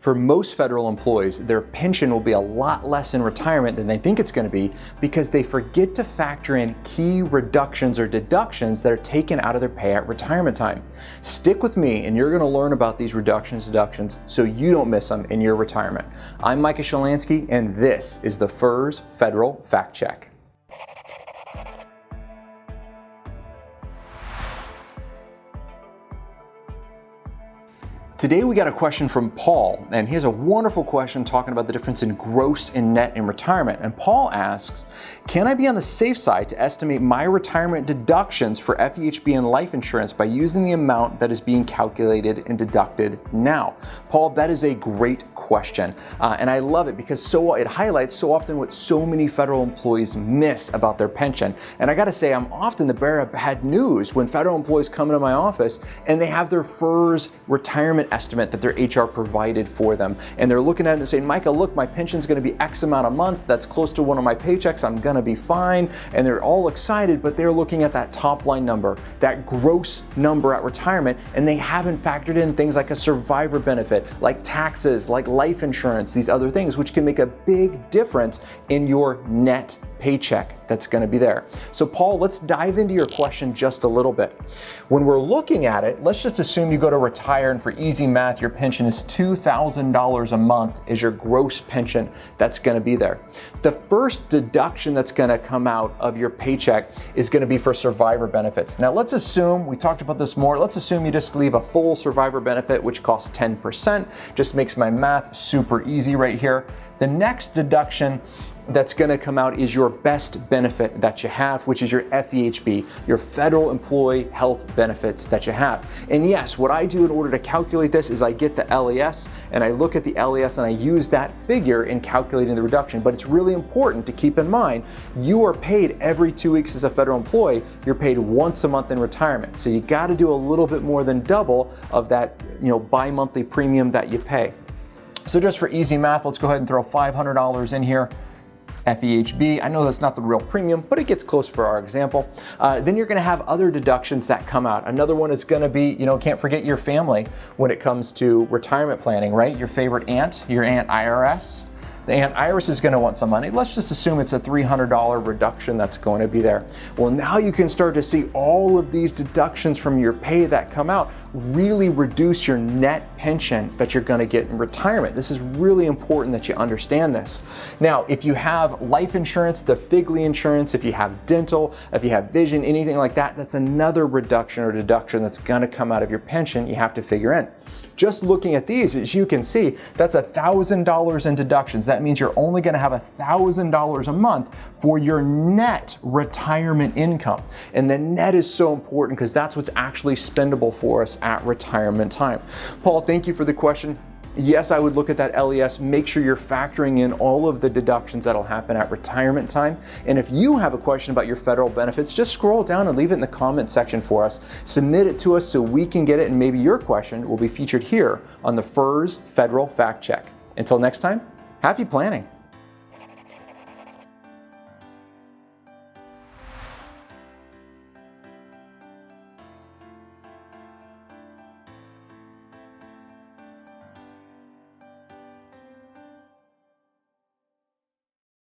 For most federal employees, their pension will be a lot less in retirement than they think it's going to be because they forget to factor in key reductions or deductions that are taken out of their pay at retirement time. Stick with me and you're going to learn about these deductions so you don't miss them in your retirement. I'm Micah and this is the FERS Federal Fact Check. Today we got a question from Paul, and he has a wonderful question talking about the difference in gross and net in retirement. And Paul asks, can I be on the safe side to estimate my retirement deductions for FEHB and life insurance by using the amount that is being calculated and deducted now? Paul, that is a great question, and I love it because it highlights so often what so many federal employees miss about their pension. And I gotta say, I'm often the bearer of bad news when federal employees come into my office and they have their FERS retirement estimate that their HR provided for them. And they're looking at it and saying, Micah, look, my pension's gonna be X amount a month. That's close to one of my paychecks. I'm gonna be fine. And they're all excited, but they're looking at that top line number, that gross number at retirement, and they haven't factored in things like a survivor benefit, like taxes, like life insurance, these other things, which can make a big difference in your net paycheck that's going to be there. So Paul, let's dive into your question just a little bit. When we're looking at it, let's just assume you go to retire and for easy math, your pension is $2,000 a month is your gross pension that's going to be there. The first deduction that's going to come out of your paycheck is going to be for survivor benefits. Now let's assume, we talked about this more, let's assume you just leave a full survivor benefit, which costs 10%, just makes my math super easy right here. The next deduction that's going to come out is your best benefit that you have, which is your FEHB, your federal employee health benefits that you have. And yes, what I do in order to calculate this is I get the LES and I look at the LES and I use that figure in calculating the reduction. But it's really important to keep in mind, you are paid every 2 weeks as a federal employee. You're paid once a month in retirement. So you got to do a little bit more than double of that, bi-monthly premium that you pay. So just for easy math, let's go ahead and throw $500 in here. FEHB, I know that's not the real premium, but it gets close for our example. Then you're gonna have other deductions that come out. Another one is gonna be, can't forget your family when it comes to retirement planning, right? Your favorite aunt, your Aunt Iris. The Aunt Iris is going to want some money. Let's just assume it's a $300 reduction that's going to be there. Well, now you can start to see all of these deductions from your pay that come out really reduce your net pension that you're going to get in retirement. This is really important that you understand this. Now, if you have life insurance, the Figley insurance, if you have dental, if you have vision, anything like that, that's another reduction or deduction that's going to come out of your pension you have to figure in. Just looking at these, as you can see, that's $1,000 in deductions. That means you're only going to have $1,000 a month for your net retirement income. And the net is so important because that's what's actually spendable for us at retirement time. Paul, thank you for the question. Yes, I would look at that LES, make sure you're factoring in all of the deductions that'll happen at retirement time. And if you have a question about your federal benefits, just scroll down and leave it in the comment section for us. Submit it to us so we can get it, and maybe your question will be featured here on the FERS Federal Fact Check. Until next time, happy planning.